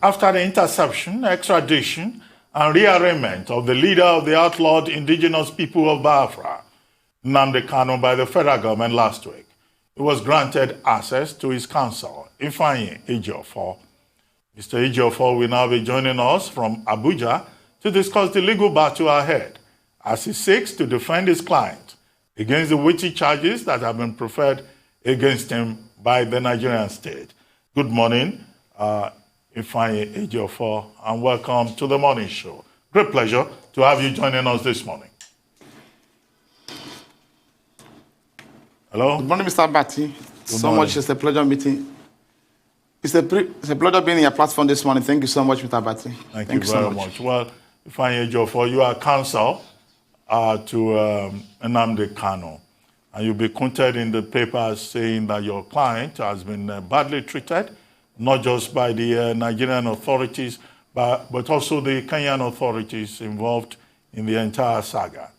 after the interception, extradition, and rearrangement of the leader of the outlawed indigenous people of Biafra, Nnamdi Kanu, by the federal government last week. He was granted access to his counsel, Ifeanyi Ejiofor. Mr. Ejiofor will now be joining us from Abuja to discuss the legal battle ahead as he seeks to defend his client against the weighty charges that have been preferred against him by the Nigerian state. Good morning, Ifeanyi Ejiofor, and welcome to the morning show. Great pleasure to have you joining us this morning. Hello. Good morning, Mr. Abati. Much. It's a pleasure meeting. It's a pleasure being in your platform this morning. Thank you so much, Mr. Abati. Thank you very much. Well, Ifeanyi Ejiofor, you are counsel to Nnamdi Kanu, and you'll be quoted in the papers saying that your client has been badly treated, not just by the Nigerian authorities, but also the Kenyan authorities involved in the entire saga.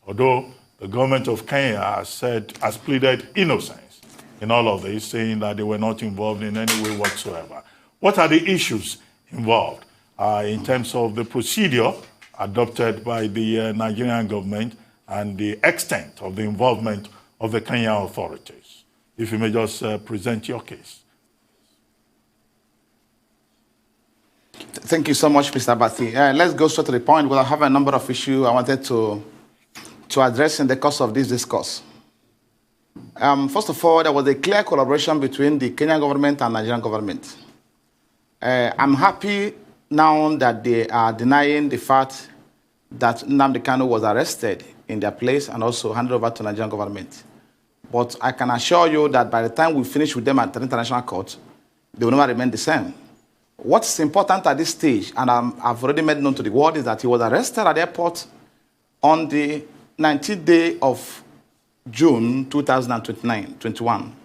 Although the government of Kenya has pleaded innocence in all of this, saying that they were not involved in any way whatsoever. What are the issues involved in terms of the procedure adopted by the Nigerian government and the extent of the involvement of the Kenyan authorities? If you may just present your case. Thank you so much, Mr. Abati. Let's go straight to the point. Well, I have a number of issues I wanted to address in the course of this discourse. First of all, there was a clear collaboration between the Kenyan government and Nigerian government. I'm happy now that they are denying the fact that Nnamdi Kanu was arrested in their place and also handed over to Nigerian government. But I can assure you that by the time we finish with them at the international court, they will never remain the same. What's important at this stage, and I've already made known to the world, is that he was arrested at the airport on the 19th day of June 2021.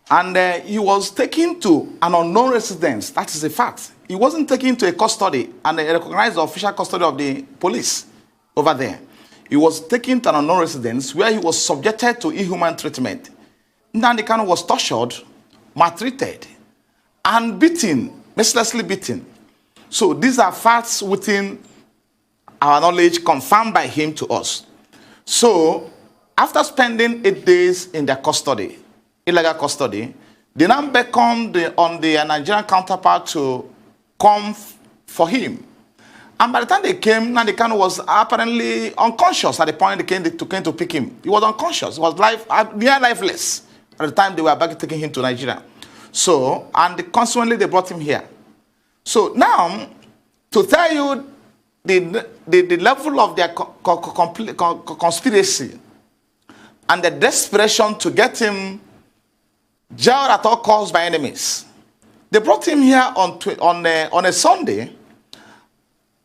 And he was taken to an unknown residence. That is a fact. He wasn't taken to a custody, and they recognized the official custody of the police over there. He was taken to an unknown residence where he was subjected to inhuman treatment. Nnamdi Kanu was tortured, maltreated, and beaten, mercilessly beaten. So these are facts within our knowledge confirmed by him to us. So after spending 8 days in their custody, illegal custody, they now beckoned on the Nigerian counterpart to come for him. And by the time they came, Nnamdi Kanu was apparently unconscious at the point they came to pick him. He was unconscious. He was near lifeless at the time they were back taking him to Nigeria. So, and consequently, they brought him here. So now, to tell you the level of their conspiracy and the desperation to get him jailed at all costs by enemies, they brought him here on a Sunday,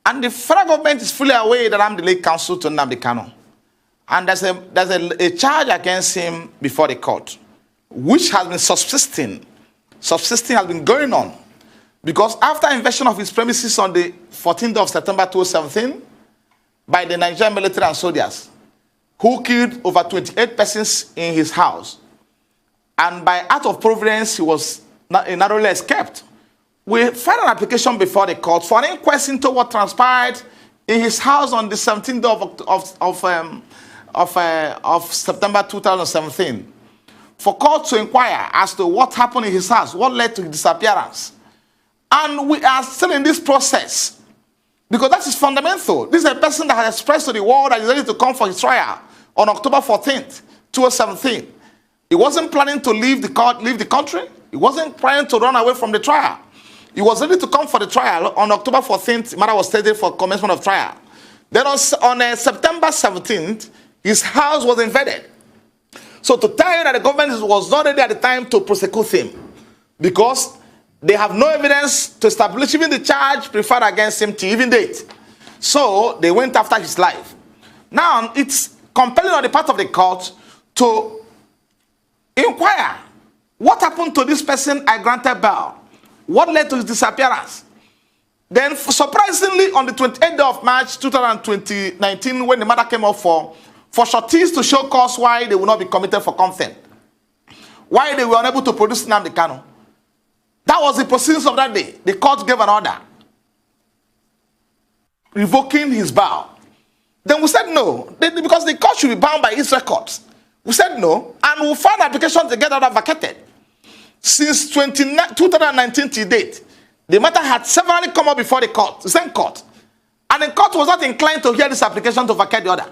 and the federal government is fully aware that I'm the lead counsel to Nnamdi Kanu. And there's a charge against him before the court, which has been subsisting has been going on. Because after invasion of his premises on the 14th of September 2017 by the Nigerian military and soldiers, who killed over 28 persons in his house, and by act of providence, he was narrowly escaped, we filed an application before the court for an inquest into what transpired in his house on the 17th of September 2017. For court to inquire as to what happened in his house, what led to his disappearance. And we are still in this process, because that is fundamental. This is a person that has expressed to the world that he's ready to come for his trial on October 14th, 2017. He wasn't planning to leave the country. He wasn't planning to run away from the trial. He was ready to come for the trial on October 14th. The matter was stated for commencement of trial. Then on September 17th, his house was invaded. So to tell you that the government was not ready at the time to prosecute him, because they have no evidence to establish even the charge preferred against him to even date. So they went after his life. Now it's compelling on the part of the court to inquire what happened to this person I granted bail. What led to his disappearance? Then surprisingly, on the 28th of March 2019, when the matter came up for sureties to show cause why they will not be committed for contempt, why they were unable to produce Nnamdi Kanu, That was the proceedings of that day. The court gave an order revoking his bail. Then we said no, because the court should be bound by its records. We said no, and we filed an application to get that vacated. Since 2019 to date, the matter had severally come up before the court, the same court. And the court was not inclined to hear this application to vacate the order.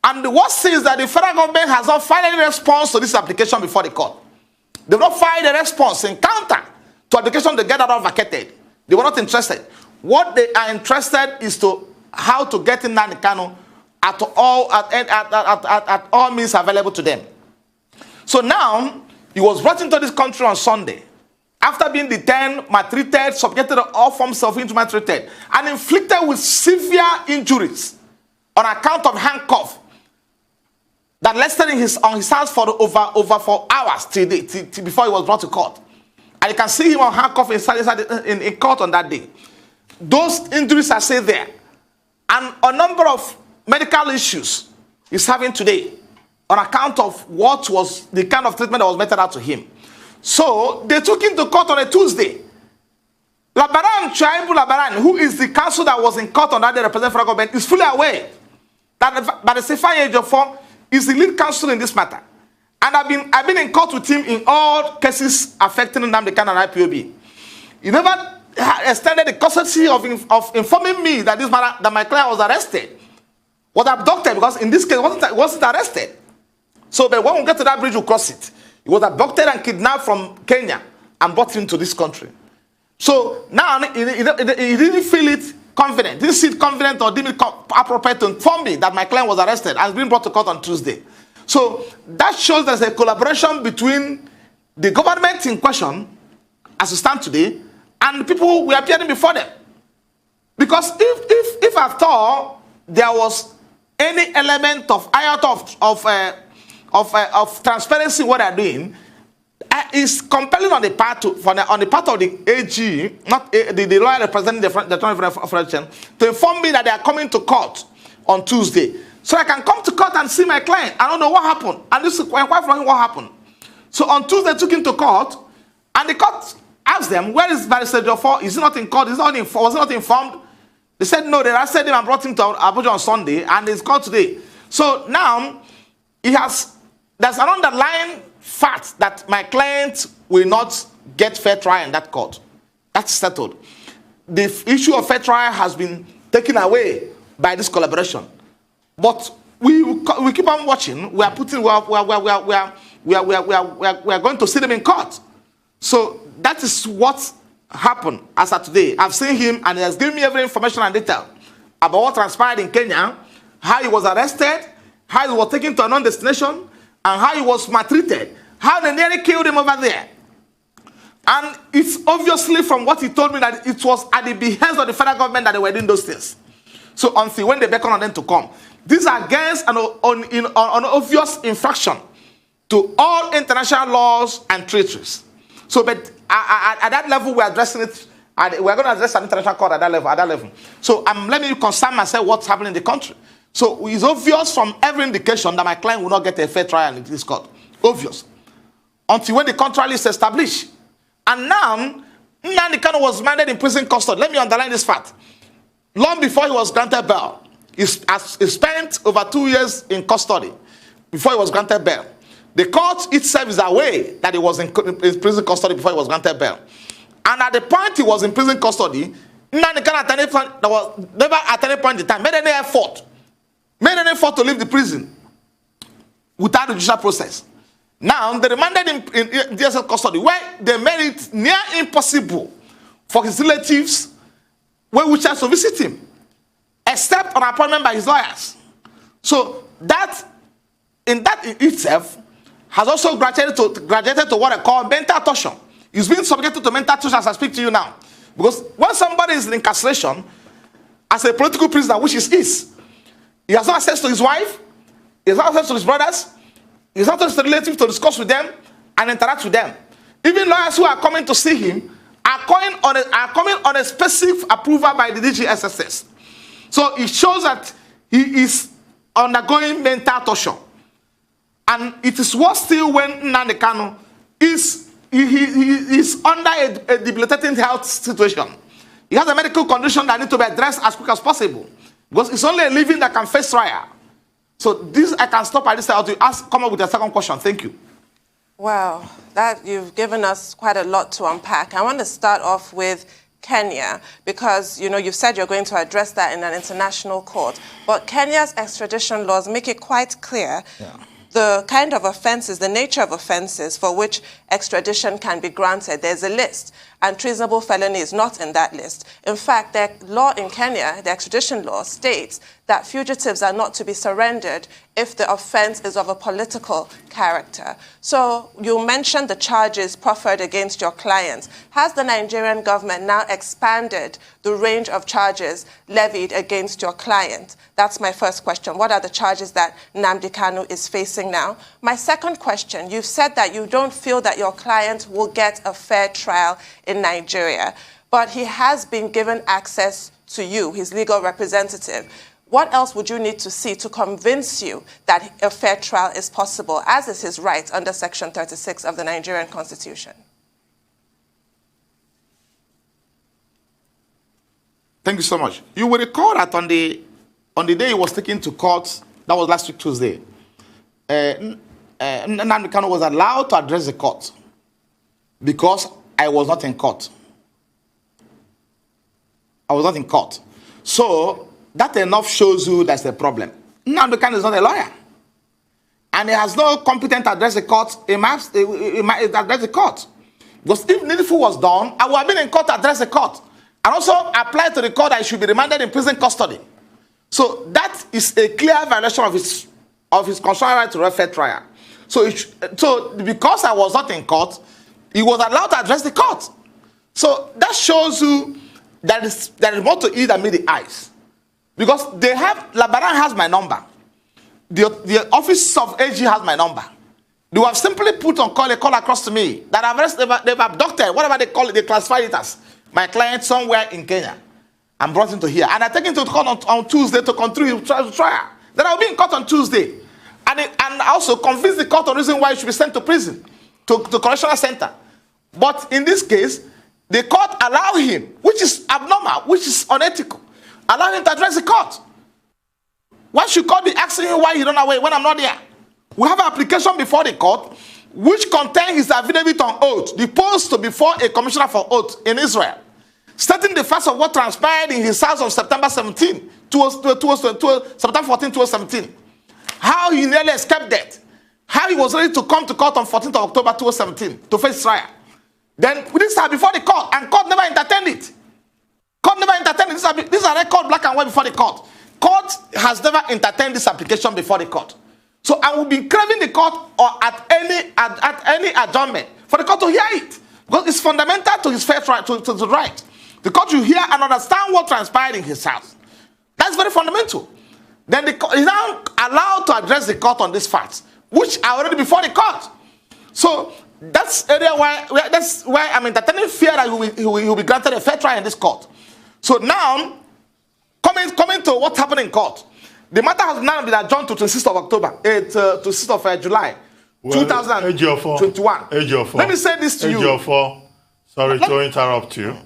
And the worst is that the federal government has not filed any response to this application before the court. They have not filed a response in counter to application to get that order vacated. They were not interested. What they are interested is to how to get in Nnamdi Kanu at all means available to them. So now, he was brought into this country on Sunday. After being detained, maltreated, subjected to all forms of injury, maltreated, and inflicted with severe injuries on account of handcuff that lasted on his hands for over 4 hours till before he was brought to court. And you can see him on handcuff in court on that day. Those injuries are still there. And a number of medical issues he's having today on account of what was the kind of treatment that was meted out to him. So they took him to court on a Tuesday. Labaran, who is the counsel that was in court on that day representing federal government, is fully aware that by the Sefa Ejiofor is the lead counsel in this matter. And I've been in court with him in all cases affecting Nnamdi Kanu and IPOB. He never extended the courtesy of informing me that my client was arrested, was abducted, because in this case wasn't arrested. So but when we get to that bridge, we'll cross it. He was abducted and kidnapped from Kenya and brought into this country. So now he didn't feel it confident, didn't see it confident or deem it appropriate to inform me that my client was arrested and has been brought to court on Tuesday. So that shows there's a collaboration between the government in question, as we stand today, and the people who were appearing before them. Because if at all there was any element of iota of transparency in what they're doing, is compelling on the part of the AG, not the lawyer representing the Federation, to inform me that they are coming to court on Tuesday, so I can come to court and see my client. I don't know what happened, and this is quite frankly what happened. So on Tuesday, they took him to court, and the court asked them, "Where is Barrister Ejiofor? Is he not in court? Was he not informed?" They said no. They arrested him and brought him to Abuja on Sunday, and he's called today. So now there's an underlying fact that my client will not get fair trial in that court. That's settled. The issue of fair trial has been taken away by this collaboration. But we keep on watching. We are going to see them in court. So that is what happened as of today. I've seen him, and he has given me every information and detail about what transpired in Kenya, how he was arrested, how he was taken to a non-destination, and how he was maltreated, how they nearly killed him over there. And it's obviously from what he told me that it was at the behest of the federal government that they were doing those things. So until when they beckon on them to come, these are against an obvious infraction to all international laws and treaties. So, but at that level, we're addressing it. We're going to address an international court at that level. So let me concern myself what's happening in the country. So it's obvious from every indication that my client will not get a fair trial in this court. Obvious. Until when the contrary is established. And now, Nnamdi Kanu was mandate in prison custody. Let me underline this fact. Long before he was granted bail, he spent over 2 years in custody before he was granted bail. The court itself is aware that he was in prison custody before he was granted bail. And at the point he was in prison custody, Nnamdi Kanu never at any point in time made any effort to leave the prison without the judicial process. Now, they remanded him in DSS custody, where they made it near impossible for his relatives which has to visit him, except on appointment by his lawyers. So that in itself has also graduated to what I call mental torture. He's being subjected to mental torture as I speak to you now. Because when somebody is in incarceration as a political prisoner, which is, he has no access to his wife, he has no access to his brothers, he has no access to relatives to discuss with them and interact with them. Even lawyers who are coming to see him are coming on a specific approval by the DGSSS. So it shows that he is undergoing mental torture. And it is worse still when Nnamdi Kanu is is under a debilitating health situation. He has a medical condition that needs to be addressed as quick as possible. Because it's only a living that can face trial. So this, I can stop at this time to come up with a second question. Thank you. Wow, that you've given us quite a lot to unpack. I want to start off with Kenya, because, you know, you've said you're going to address that in an international court. But Kenya's extradition laws make it quite clear the kind of offenses, the nature of offenses for which extradition can be granted. There's a list, and treasonable felony is not in that list. In fact, the law in Kenya, the extradition law, states that fugitives are not to be surrendered if the offense is of a political character. So you mentioned the charges proffered against your clients. Has the Nigerian government now expanded the range of charges levied against your client? That's my first question. What are the charges that Nnamdi Kanu is facing now? My second question, you've said that you don't feel that your client will get a fair trial in Nigeria, but he has been given access to you, his legal representative. What else would you need to see to convince you that a fair trial is possible, as is his right under Section 36 of the Nigerian Constitution? Thank you so much. You will recall that on the day he was taken to court, that was last week Tuesday, Nnamdi Kanu was allowed to address the court because I was not in court. I was not in court. So that enough shows you that's the problem. Nnamdi Kanu is not a lawyer. And he has no competent to address the court. He might address the court. Because if needful was done, I would have been in court to address the court. And also apply to the court that he should be remanded in prison custody. So that is a clear violation of his constitutional right to a fair trial. So because I was not in court, he was allowed to address the court. So that shows you that is more to it than meet the eyes. Because Labaran has my number. The office of AG has my number. They have simply put on a call across to me that they've abducted, whatever they call it, they classify it as my client somewhere in Kenya and brought him to here. And I take him to court on Tuesday to continue to trial. Then I'll be in court on Tuesday. And also convince the court on the reason why he should be sent to prison, to correctional center. But in this case, the court allow him, which is abnormal, which is unethical, allow him to address the court. Why should court be asking him why he run away when I'm not there? We have an application before the court which contains his affidavit on oath, deposed before a commissioner for oath in Israel, stating the facts of what transpired in his house on September 14, 2017. How he nearly escaped death. How he was ready to come to court on 14th of October 2017 to face trial. Then this are before the court, and court never entertained it. Court never entertained it. These are record black and white before the court. Court has never entertained this application before the court. So I will be craving the court or at any adjournment for the court to hear it. Because it's fundamental to his fair trial, to the right. The court will hear and understand what transpired in his house. That's very fundamental. Then the court is now allowed to address the court on these facts, which are already before the court. So that's area where I'm entertaining fear that he will be granted a fair trial in this court. So now, coming to what happened in court, the matter has now been adjourned to 26th of October, to 6th of July, 2021. Let me say this to you. Sorry to interrupt you.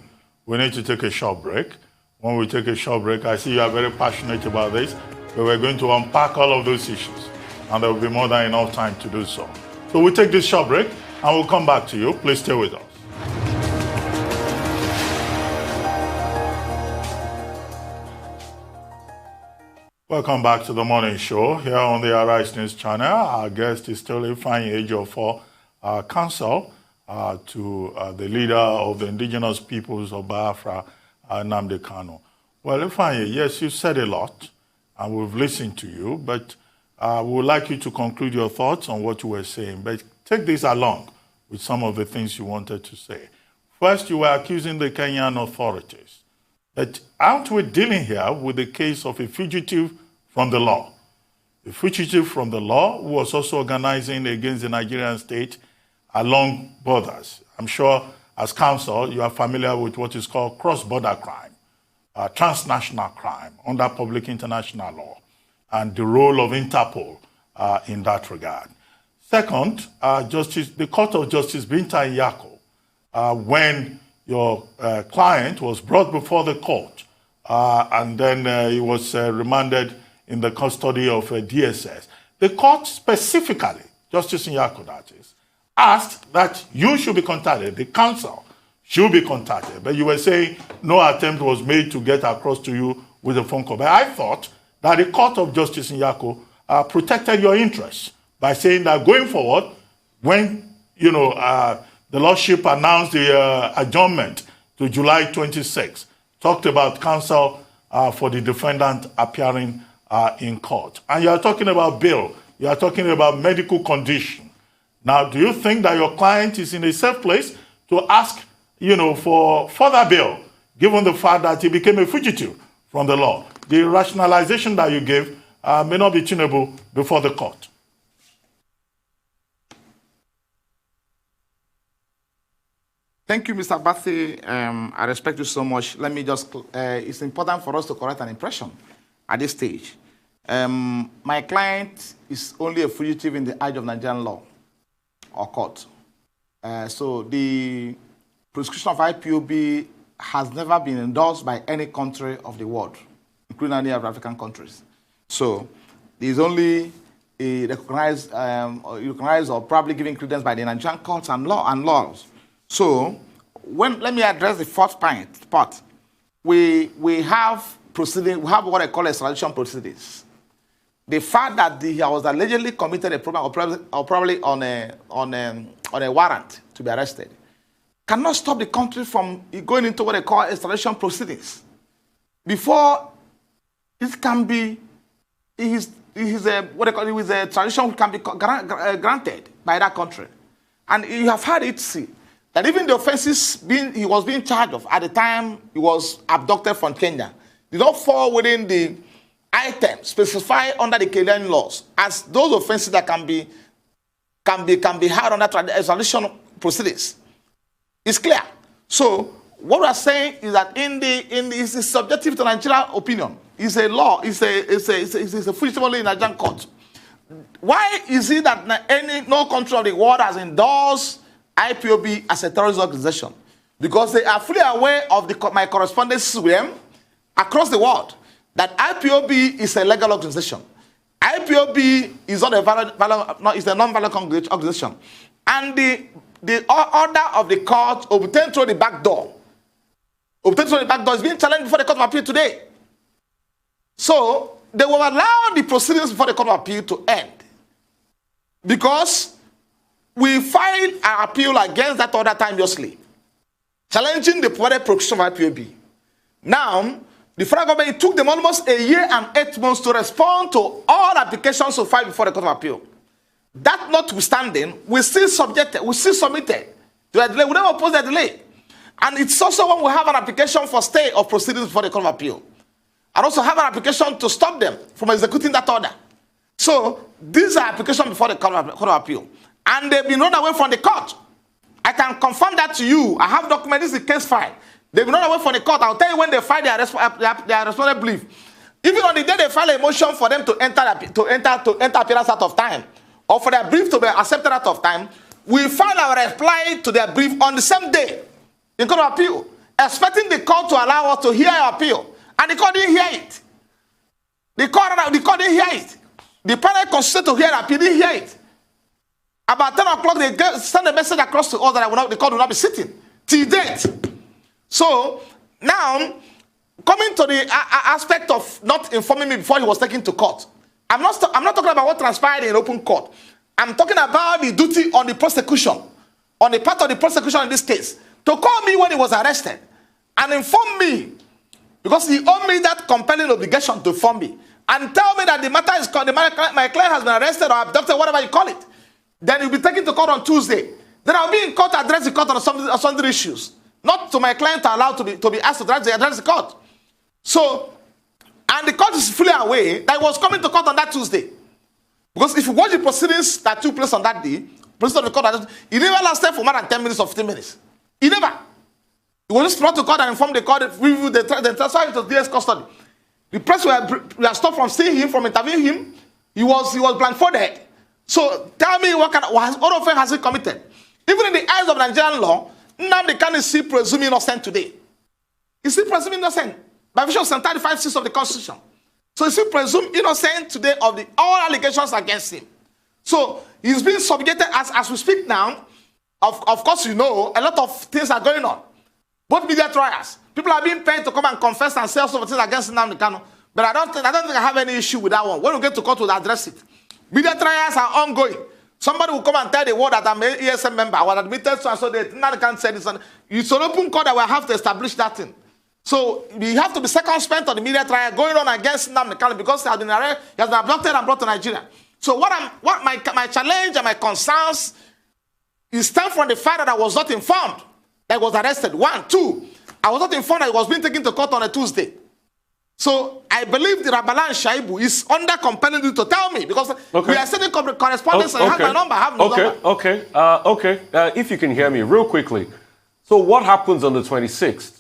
We need to take a short break. When we take a short break, I see you are very passionate about this. So we're going to unpack all of those issues, and there will be more than enough time to do so. So we'll take this short break, and we'll come back to you. Please stay with us. Welcome back to the morning show here on the Arise News channel. Our guest is still Ifeanyi Ejiofor, counsel to the leader of the indigenous peoples of Biafra, Nnamdi Kanu. Well, Ifeanyi, yes, you said a lot, and we've listened to you, but we would like you to conclude your thoughts on what you were saying. But take this along with some of the things you wanted to say. First, you were accusing the Kenyan authorities. But aren't we dealing here with the case of a fugitive from the law? A fugitive from the law who was also organizing against the Nigerian state along borders. I'm sure as counsel, you are familiar with what is called cross-border crime, transnational crime under public international law, and the role of Interpol in that regard. Second, the Court of Justice Binta Nyako, when your client was brought before the court, and then he was remanded in the custody of DSS. The court specifically, Justice Nyako that is, asked that you should be contacted, the counsel should be contacted. But you were saying no attempt was made to get across to you with a phone call. But I thought that the Court of Justice Nyako protected your interests by saying that going forward, when the Lordship announced the adjournment to July 26, talked about counsel for the defendant appearing in court. And you are talking about bail. You are talking about medical condition. Now, do you think that your client is in a safe place to ask, for further bail, given the fact that he became a fugitive from the law? The rationalization that you gave may not be tunable before the court. Thank you, Mr. Bathy. I respect you so much. Let me just, it's important for us to correct an impression at this stage. My client is only a fugitive in the eyes of Nigerian law or court. So the prescription of IPOB has never been endorsed by any country of the world, including any of African countries. So there's only a recognized or probably given credence by the Nigerian courts and laws. So let me address the fourth part. We have proceeding. We have what I call extradition proceedings. The fact that he was allegedly committed a problem or probably on a warrant to be arrested cannot stop the country from going into what they call extradition proceedings. Before it can be, what they call it, extradition can be granted by that country. And you have heard it see that even the offenses he was being charged of at the time he was abducted from Kenya did not fall within the items specified under the Kenyan laws as those offenses that can be had under extradition proceedings. It's clear. So what we are saying is that it's subjective to Nigerian opinion. It's a law. It's a fugitive in Nigerian court. Why is it that no country of the world has endorsed IPOB as a terrorist organization? Because they are fully aware of my correspondence with them across the world that IPOB is a legal organization. IPOB is not a non-violent organization. And the order of the court obtained through the back door is being challenged before the Court of Appeal today. So they will allow the proceedings before the Court of Appeal to end because we filed an appeal against that order timelessly, challenging the provided prosecution of IPOB. Now, the federal government, it took them almost a year and 8 months to respond to all applications to file before the Court of Appeal. That notwithstanding, we still submitted to a delay. We never oppose the delay. And it's also when we have an application for stay of proceedings before the Court of Appeal. And also have an application to stop them from executing that order. So these are applications before the Court of Appeal. And they've been run away from the court. I can confirm that to you. I have documents, this is the case file. They've been run away from the court. I'll tell you when they file their respondent brief. Even on the day they file a motion for them to enter appearance out of time, or for their brief to be accepted out of time, we file our reply to their brief on the same day in Court of Appeal, expecting the court to allow us to hear our appeal. And the court didn't hear it. The court didn't hear it. The panel constituted to hear the appeal, didn't hear it. About 10 o'clock, they send a message across to us that the court will not be sitting till date. So now, coming to the aspect of not informing me before he was taken to court, I'm not talking about what transpired in open court. I'm talking about the duty on the prosecution, on the part of the prosecution in this case, to call me when he was arrested and inform me, because he owed me that compelling obligation to inform me and tell me that the matter is called, my client has been arrested or abducted, whatever you call it. Then he'll be taken to court on Tuesday. Then I'll be in court to address the court on some issues, not to my client to allow to be asked to address the court. So, and the court is fully aware that he was coming to court on that Tuesday. Because if you watch the proceedings that took place on that day, president of the court, he never lasted for more than 10 minutes or 15 minutes. He never. He was just brought to court and informed the court, they transferred him to DS custody. The press were stopped from seeing him, from interviewing him. He was blindfolded. So tell me what offense has he committed? Even in the eyes of Nigerian law, Nnamdi Kanu is still presumed innocent today. He's still presumed innocent by virtue of 35(6) of the Constitution. So he's still presumed innocent today of all allegations against him. So he's being subjugated as we speak now. Of course, you know, a lot of things are going on. Both media trials. People are being paid to come and confess and say some things against Nnamdi Kanu. But I don't think I have any issue with that one. When we get to court, we'll address it. Media trials are ongoing. Somebody will come and tell the world that I'm an ESM member. I was admitted so that Nnamdi Kanu said this. It's an open court that we have to establish that thing. So we have to be circumspect on the media trial going on against Nnamdi Kanu because he has been arrested, he has been abducted and brought to Nigeria. So what my challenge and my concerns is stem from the fact that I was not informed that I was arrested. 1, 2, I was not informed that he was being taken to court on a Tuesday. So I believe the Rabalan Shaibu is under compelling you to tell me because we are sending correspondence and I have my number. I have no number. If you can hear me real quickly. So what happens on the 26th?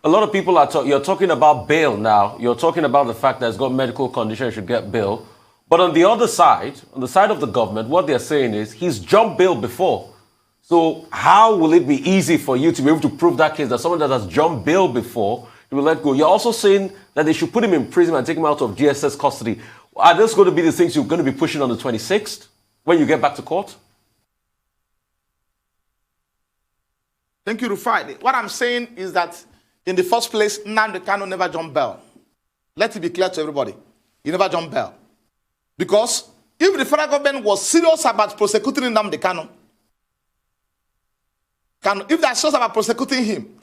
A lot of people are you're talking about bail now. You're talking about the fact that it's got medical condition, should get bail. But on the other side, on the side of the government, what they're saying is he's jumped bail before. So how will it be easy for you to be able to prove that case that someone that has jumped bail before, you will let go? You're also saying that they should put him in prison and take him out of GSS custody. Are those going to be the things you're going to be pushing on the 26th when you get back to court? Thank you, Rufai. What I'm saying is that in the first place, Nnamdi Kanu never jumped bail. Let it be clear to everybody. He never jumped bail. Because if the federal government was serious about prosecuting Nnamdi Kanu, if they're serious about prosecuting him,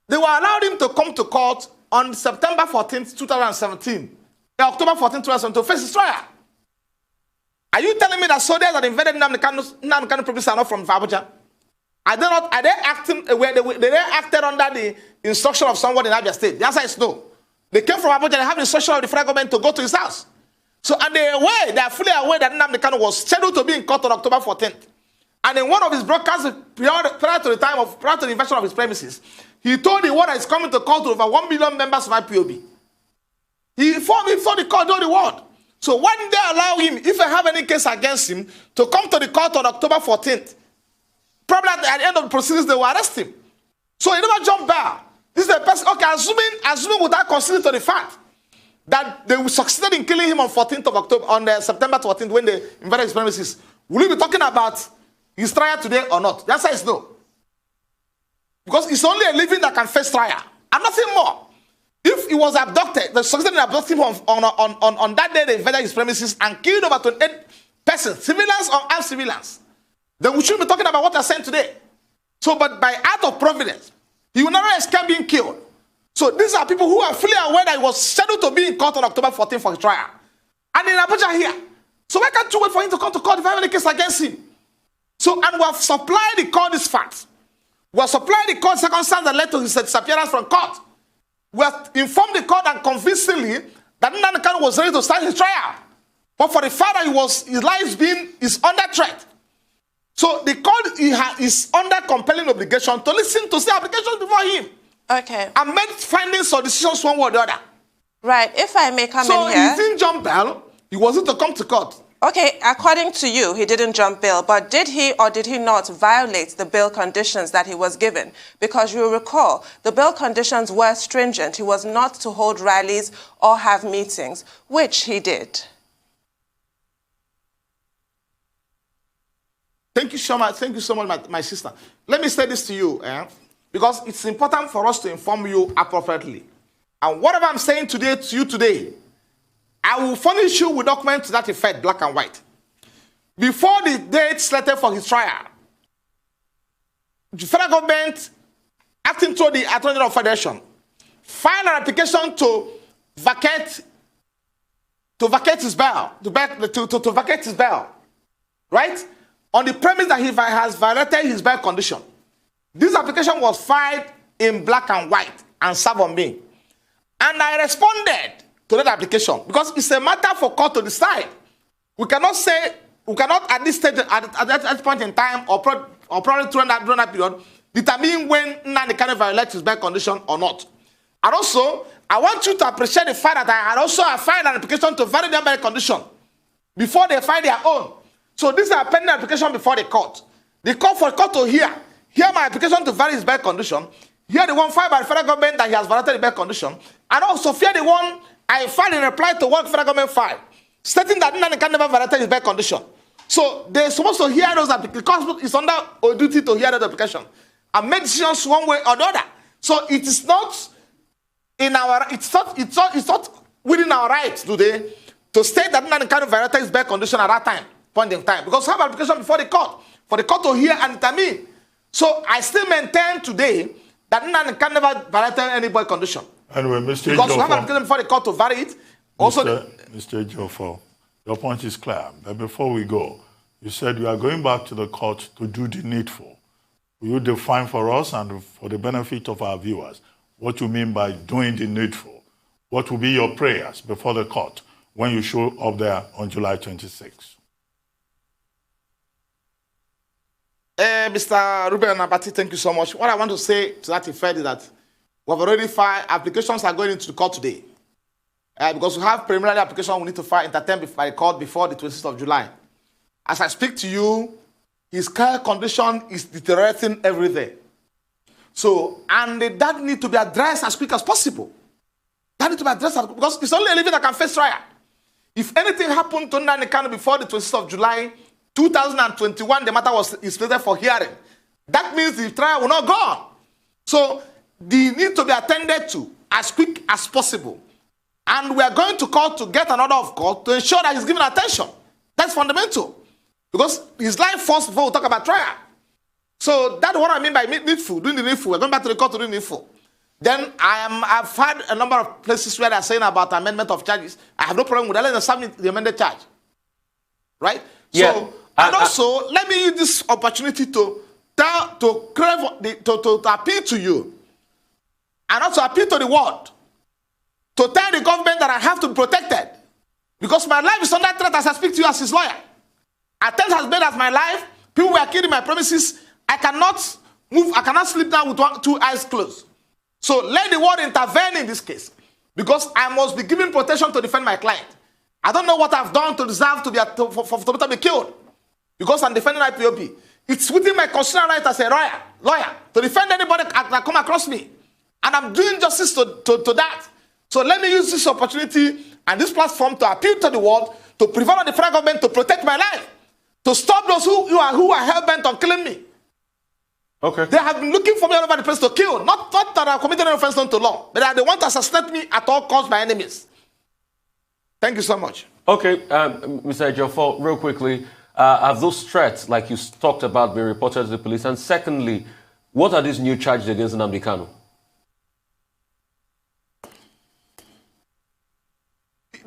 they will allow him to come to court on September 14th, 2017, October 14th, 2017, to face his trial. Are you telling me that soldiers that invaded Nnamdi Kanu province are not from Abuja? Are they acting where they acted under the instruction of someone in Abia State? The answer is no. They came from Abuja, they have the instruction of the federal government to go to his house. So and they are fully aware that Nnamdi Kanu was scheduled to be in court on October 14th. And in one of his broadcasts prior to the invasion of his premises, he told the world that he's coming to court to over 1 million members of IPOB. He informed the court told the world. So why didn't they allow him, if they have any case against him, to come to the court on October 14th? Probably at the end of the proceedings, they will arrest him. So he never jumped back. This is the person, okay, assuming without considering to the fact that they succeeded in killing him on 14th of October, on September 14th, when they invaded his premises, will we be talking about his trial today or not? The answer is no. Because it's only a living that can face trial, and nothing more. If he was abducted, they succeeded in abducting him on that day they invaded his premises and killed over 28 persons, civilians or armed civilians, then we shouldn't be talking about what they're saying today. So, but by act of providence, he will never escape being killed. So these are people who are fully aware that he was scheduled to be in court on October 14th for his trial. And in Abuja here. So why can't you wait for him to come to court if you have any case against him? So, and we have supplied the court these facts. We have supplied the court circumstances that led to his disappearance from court. We have informed the court and convincingly that Nnamdi Kanu was ready to start his trial. But for the fact that his life is under threat. So the court is under compelling obligation to listen to the applications before him. Okay. And make findings or decisions one way or the other. Right. If I may come in here. So he didn't jump bail. He wasn't to come to court. Okay, according to you, he didn't jump bail, but did he or did he not violate the bail conditions that he was given? Because you recall, the bail conditions were stringent. He was not to hold rallies or have meetings, which he did. Thank you so much, my sister. Let me say this to you, because it's important for us to inform you appropriately. And whatever I'm saying today to you today, I will furnish you with documents to that effect, black and white. Before the date slated for his trial, the federal government, acting through the Attorney General of Federation, filed an application to vacate his bail, to vacate his bail, right? On the premise that he has violated his bail condition. This application was filed in black and white and served on me. And I responded to that application because it's a matter for court to decide. We cannot at this stage, at that point in time, or probably during that period, determine when Nnamdi Kanu violates his bail condition or not. And also, I want you to appreciate the fact that I had also filed an application to validate their bail condition before they file their own. So this is a pending application before the court. The court for the court to hear my application to vary his bail condition, hear the one filed by the federal government that he has violated the bail condition, and also hear the one I filed in reply to what the federal government filed, stating that Nnamdi can never violate his bail condition. So they're supposed to hear those applications because it's under our duty to hear that application and make decisions one way or the other. So it is not in our, it's not within our rights today to state that Nnamdi can violate his bail condition at that time, point in time, because we have an application before the court for the court to hear and determine. So I still maintain today that Nnamdi can never violate any bail condition. Anyway, Mr. Because we have an application before the court to vary it. Also, Mr. Jofo, your point is clear. But before we go, you said you are going back to the court to do the needful. Will you define for us and for the benefit of our viewers what you mean by doing the needful? What will be your prayers before the court when you show up there on July 26th? Mr. Ruben Nabati, thank you so much. What I want to say to that effect is that we have already filed, applications are going into the court today. Because we have preliminary application we need to file entertained by the court before the 26th of July. As I speak to you, his care condition is deteriorating every day. So, and that need to be addressed as quick as possible. That need to be addressed because it's only a living that can face trial. If anything happened to Nnamdi Kanu before the 26th of July, 2021, the matter is slated for hearing. That means the trial will not go on. So, they need to be attended to as quick as possible. And we are going to court to get an order of court to ensure that he's given attention. That's fundamental. Because his life first before we talk about trial. So that's what I mean by needful, doing the needful. We're going back to the court to do the needful. Then I've had a number of places where they're saying about amendment of charges. I have no problem with that. Let's submit the amended charge. Right? Yeah. So, and also, let me use this opportunity to appeal to you. And also appeal to the world. To tell the government that I have to be protected. Because my life is under threat as I speak to you as his lawyer. Attempts has made as my life. People were killing my premises. I cannot move. I cannot sleep now with two eyes closed. So let the world intervene in this case. Because I must be given protection to defend my client. I don't know what I've done to deserve to be killed. Because I'm defending IPOB. It's within my constitutional right as a lawyer to defend anybody that come across me. And I'm doing justice to that. So let me use this opportunity and this platform to appeal to the world to prevent the federal government to protect my life. To stop those who are hell-bent on killing me. Okay. They have been looking for me all over the place to kill. Not that I committed an offense known to law, but they want to assassinate me at all costs by enemies. Thank you so much. Okay, Mr. Ejiofor, real quickly, have those threats, like you talked about, been reported to the police? And secondly, what are these new charges against Nnamdi Kanu?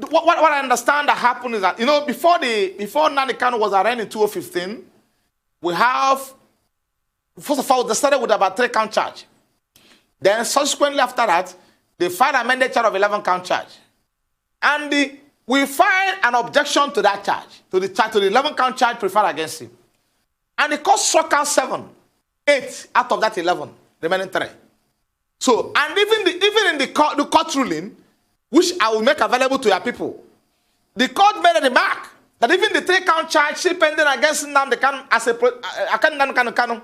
What I understand that happened is that, before Nnamdi Kanu was arraigned in 2015, we have, first of all, they started with about 3-count charge. Then subsequently after that, they filed an amended charge of 11-count charge. And we filed an objection to that charge, to the 11-count charge preferred against him. And the court struck out 8 out of that 11, remaining 3. So, and even in the court ruling, which I will make available to your people, the court made a remark that even the 3-count charge still pending against Nnamdi Kanu as Kanu,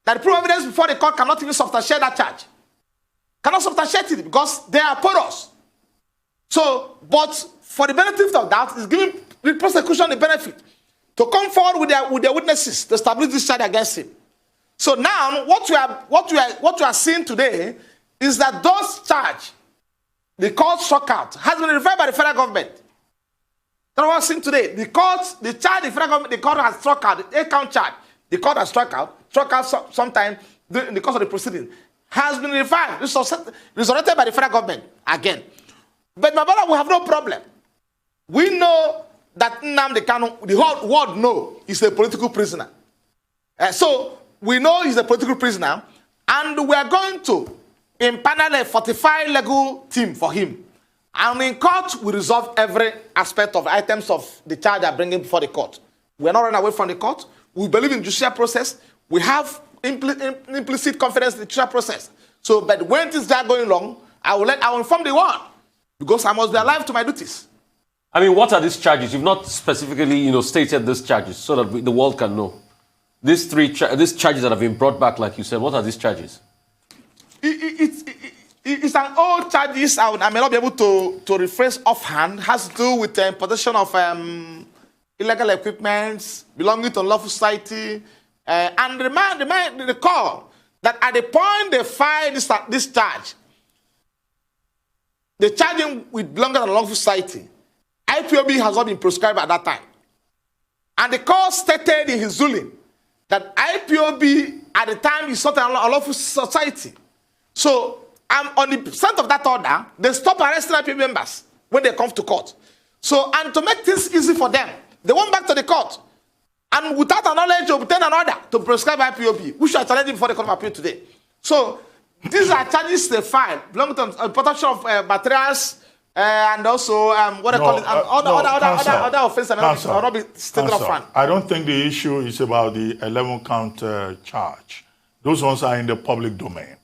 that the proof evidence before the court cannot even substantiate that charge. Cannot substantiate it because they are porous. So, but for the benefit of that, it's giving the prosecution the benefit to come forward with their witnesses to establish this charge against him. So now, what we are seeing today is that those charges, the court struck out, has been referred by the federal government. That's what we're seeing today. The charge, the federal government, the court has struck out, the 8-count charge, the court has struck out sometime in the course of the proceeding, has been referred, resurrected by the federal government again. But my brother, we have no problem. We know that Nnamdi Kanu, the whole world know, is a political prisoner. So we know he's a political prisoner, and we are going to impanel a fortified legal team for him. And in court, we resolve every aspect of items of the charge they are bringing before the court. We are not running away from the court. We believe in judicial process. We have implicit confidence in the judicial process. So, but when things are going wrong, I will inform the world, because I must be alive to my duties. I mean, what are these charges? You've not specifically, stated these charges so that the world can know. These these charges that have been brought back, like you said, what are these charges? It's an old charges. I may not be able to rephrase offhand. Has to do with the possession of illegal equipment belonging to unlawful society. And recall that at the point they filed this charge, they charge him with belonging to unlawful society. IPOB has not been prescribed at that time. And the court stated in his ruling that IPOB at the time is not an unlawful society. So on the strength of that order, they stop arresting IPOB members when they come to court. So, and to make things easy for them, they went back to the court. And without a knowledge, obtain an order to prescribe IPOB, which are challenging before the Court of Appeal today. So these are charges they filed, belonging to production of materials, and also what I call it, other offenses are not be stated up front. I don't think the issue is about the 11-count charge. Those ones are in the public domain.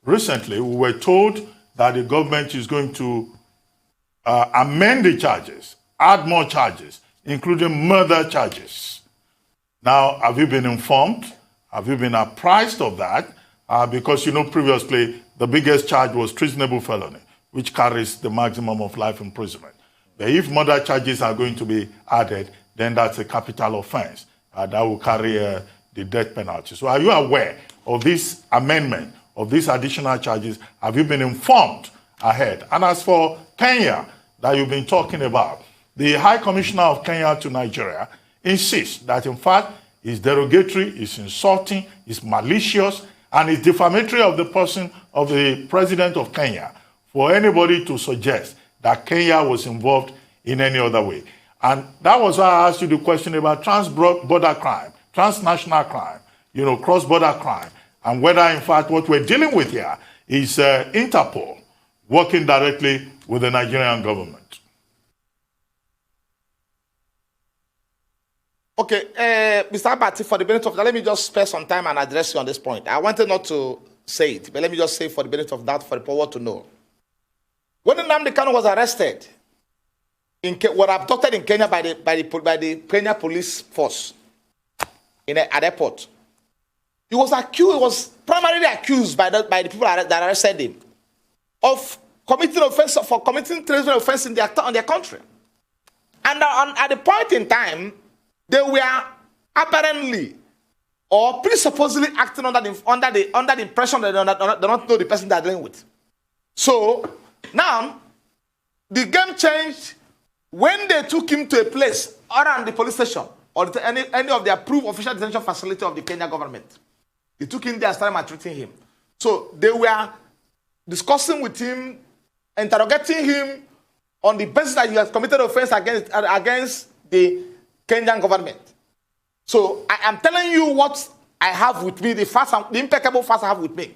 Recently, we were told that the government is going to amend the charges, add more charges, including murder charges. Now, have you been informed? Have you been apprised of that? Because, previously, the biggest charge was treasonable felony, which carries the maximum of life imprisonment. But if murder charges are going to be added, then that's a capital offense. That will carry the death penalty. So are you aware of this amendment, of these additional charges? Have you been informed ahead? And as for Kenya, that you've been talking about, the High Commissioner of Kenya to Nigeria insists that, in fact, it's derogatory, it's insulting, it's malicious, and it's defamatory of the person of the president of Kenya for anybody to suggest that Kenya was involved in any other way. And that was why I asked you the question about trans-border crime, transnational crime, cross-border crime, and whether, in fact, what we're dealing with here is Interpol working directly with the Nigerian government. Okay, Mr. Abati, for the benefit of that, let me just spare some time and address you on this point. I wanted not to say it, but let me just say for the benefit of that, for the power to know. When Nnamdi Kanu was arrested, was abducted in Kenya by the Kenya police force at airport, he was primarily accused by the people that arrested him of committing treason offense in their country. And at the point in time, they were apparently or presupposedly acting under the impression that they don't know the person they're dealing with. So now the game changed when they took him to a place other than the police station or any of the approved official detention facility of the Kenya government. They took him there and started maltreating him. So they were discussing with him, interrogating him on the basis that he has committed offense against the Kenyan government. So I am telling you what I have with me, the impeccable facts I have with me.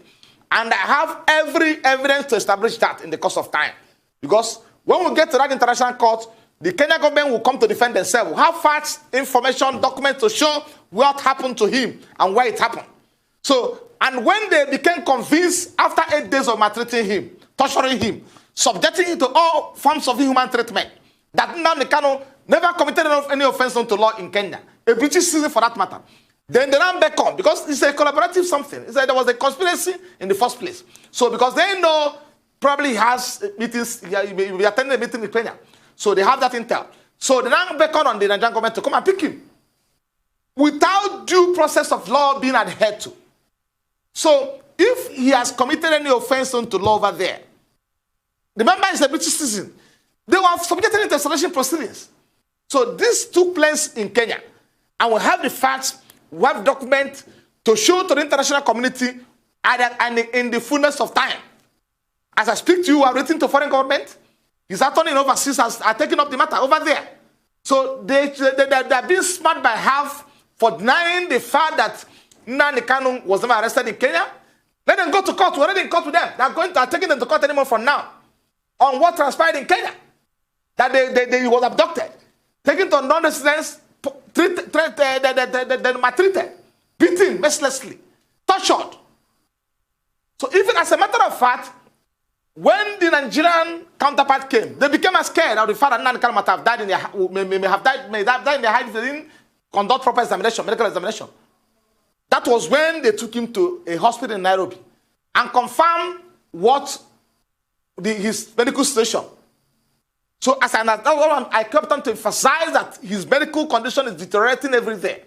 And I have every evidence to establish that in the course of time. Because when we get to that international court, the Kenyan government will come to defend themselves. We'll have facts, information, documents to show what happened to him and where it happened. So, and when they became convinced after 8 days of maltreating him, torturing him, subjecting him to all forms of inhuman treatment, that Nnamdi Kanu never committed any offense unto law in Kenya, a British citizen for that matter. Then they ran back on because it's a collaborative something. It's like there was a conspiracy in the first place. So because they know probably he has meetings, he will be attending a meeting in Kenya. So they have that intel. So they ran back on the Nigerian government to come and pick him without due process of law being adhered to. So if he has committed any offense unto law over there, remember he's a British citizen, they were subjected to extradition proceedings. So this took place in Kenya. And we have the facts, we have documents to show to the international community and in the fullness of time. As I speak to you, I've written to foreign government. His attorney in overseas are taking up the matter over there. So they're being smart by half for denying the fact that Nnamdi Kanu was never arrested in Kenya. Let them go to court. We're already in court with them. They're not taking them to court anymore from now on what transpired in Kenya. That he was abducted, taken to non-residence, maltreated, beaten mercilessly, tortured. So even as a matter of fact, when the Nigerian counterpart came, they became scared of the fact that Nnamdi Kanu might have died in their, may have died in their hide if they didn't conduct proper examination, medical examination. That was when they took him to a hospital in Nairobi and confirmed what his medical situation. So as I kept on to emphasize that his medical condition is deteriorating every day.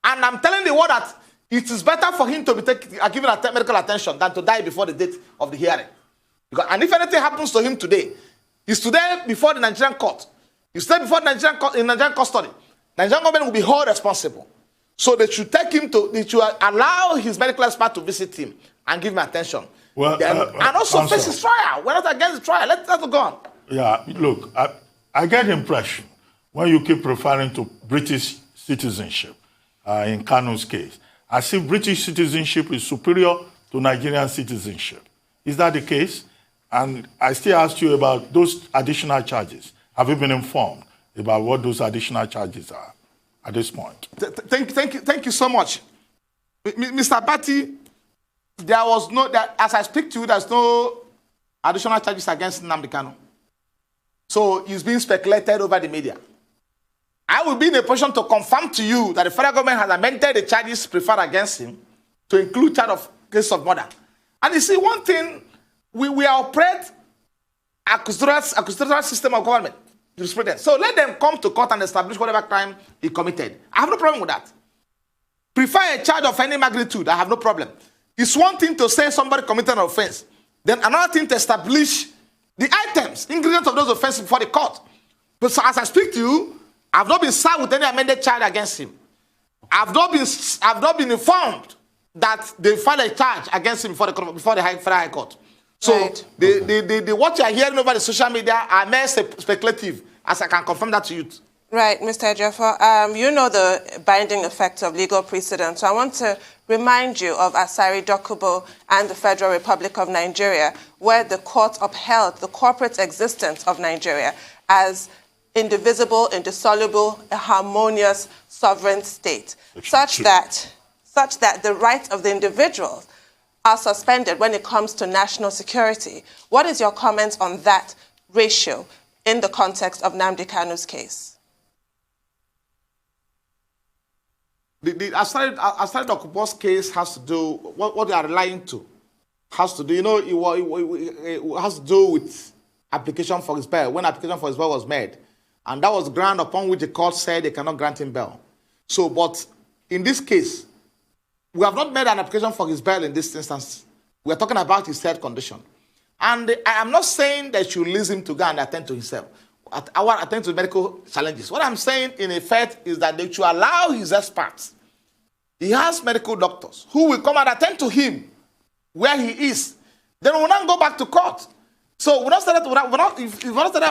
And I'm telling the world that it is better for him to be given medical attention than to die before the date of the hearing. And if anything happens to him today, he's today before the Nigerian court. He's today before the Nigerian court, in Nigerian custody. Nigerian government will be held responsible. So they should take him to, they should allow his medical expert to visit him and give him attention. Well, and also face his trial. We're not against the trial. Let's go on. Yeah, look, I get the impression when you keep referring to British citizenship in Kanu's case, as if British citizenship is superior to Nigerian citizenship. Is that the case? And I still ask you about those additional charges. Have you been informed about what those additional charges are at this point? Thank you so much. Mr. Batty, there was no, as I speak to you, there's no additional charges against Nnamdi Kanu. So it's being speculated over the media. I will be in a position to confirm to you that the federal government has amended the charges preferred against him to include charge of case of murder. And you see, one thing, we operate accusatory system of government. So let them come to court and establish whatever crime he committed. I have no problem with that. Prefer a charge of any magnitude, I have no problem. It's one thing to say somebody committed an offense. Then another thing to establish the items, ingredients of those offenses before the court. But so as I speak to you, I've not been served with any amended charge against him. I've not been informed that they filed a charge against him before the Federal High Court. So right. What you are hearing over the social media are mere speculative, as I can confirm that to you. Right, Mr. Ejiofor, you know the binding effect of legal precedent. So I want to remind you of Asari Dokubo and the Federal Republic of Nigeria, where the court upheld the corporate existence of Nigeria as indivisible, indissoluble, a harmonious sovereign state, such that the rights of the individual are suspended when it comes to national security. What is your comment on that ratio in the context of Nnamdi Kanu's case? The Asari Dokubo's case has to do, what they are relying to, has to do, you know, it has to do with application for his bail, when application for his bail was made. And that was the ground upon which the court said they cannot grant him bail. So, but in this case, we have not made an application for his bail in this instance. We are talking about his health condition. And I am not saying that you leave him to go and attend to himself. I want to attend to medical challenges. What I'm saying, in effect, is that they should allow his experts. He has medical doctors who will come and attend to him where he is. Then we will not go back to court. So we're not started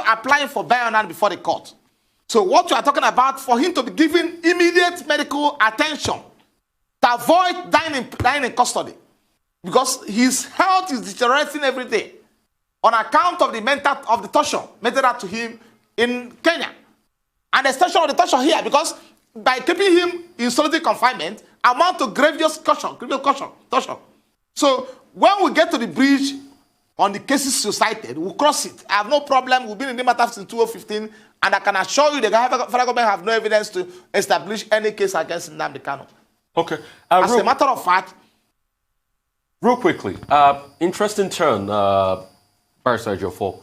applying for bail now before the court. So what you are talking about, for him to be given immediate medical attention to avoid dying in custody, because his health is deteriorating every day on account of the torture meted out to him in Kenya, and the extension of the torture here, because by keeping him in solitary confinement amount to grievous torture. So when we get to the bridge on the cases you cited, we'll cross it. I have no problem. We've been in the matter since 2015, and I can assure you the federal government have no evidence to establish any case against Nnamdi Kanu. Okay. As a matter of fact, real quickly, interesting turn, Barrister Ejiofor.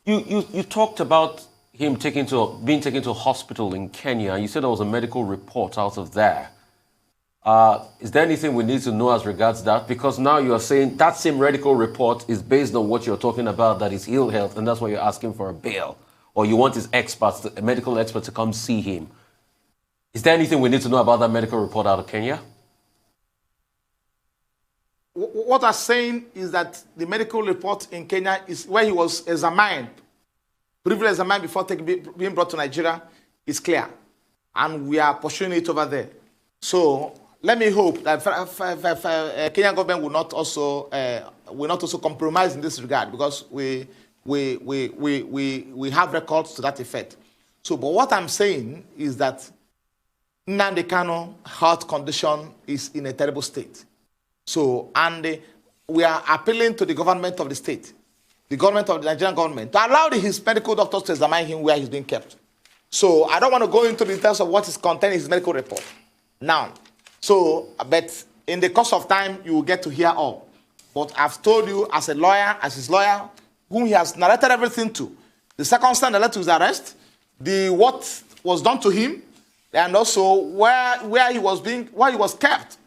You talked about him being taken to a hospital in Kenya. You said there was a medical report out of there. Is there anything we need to know as regards that? Because now you are saying that same medical report is based on what you're talking about, that is ill health, and that's why you're asking for a bail. Or you want his experts, a medical expert, to come see him. Is there anything we need to know about that medical report out of Kenya? What I'm saying is that the medical report in Kenya is where he was examined, briefly examined before being brought to Nigeria, is clear. And we are pursuing it over there. So let me hope that Kenyan government will not also compromise in this regard, because we have records to that effect. So, but what I'm saying is that Nnamdi Kanu health condition is in a terrible state. So, and we are appealing to the government of the state the government of the Nigerian government, to allow his medical doctors to examine him where he's being kept. So I don't want to go into the details of what is contained in his medical report now. So, but in the course of time, you will get to hear all. But I've told you as a lawyer, as his lawyer, whom he has narrated everything to, the circumstance that led to his arrest, what was done to him, and also where he was kept.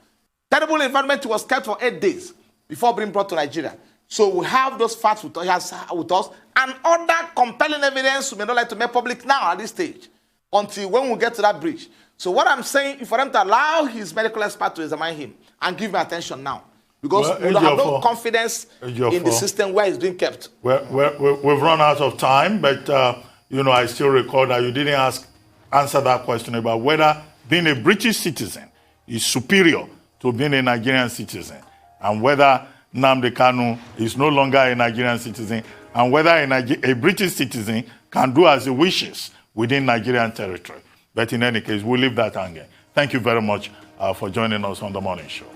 Terrible environment he was kept for 8 days before being brought to Nigeria. So we have those facts with us, and other compelling evidence we may not like to make public now at this stage, until when we get to that bridge. So what I'm saying is for them to allow his medical expert to examine him and give me attention now. Because we don't have no confidence in the system where he's being kept. We've run out of time, but I still recall that you didn't answer that question about whether being a British citizen is superior to being a Nigerian citizen, and whether Nnamdi Kanu is no longer a Nigerian citizen, and whether a British citizen can do as he wishes within Nigerian territory. But in any case, we'll leave that hanging. Thank you very much for joining us on The Morning Show.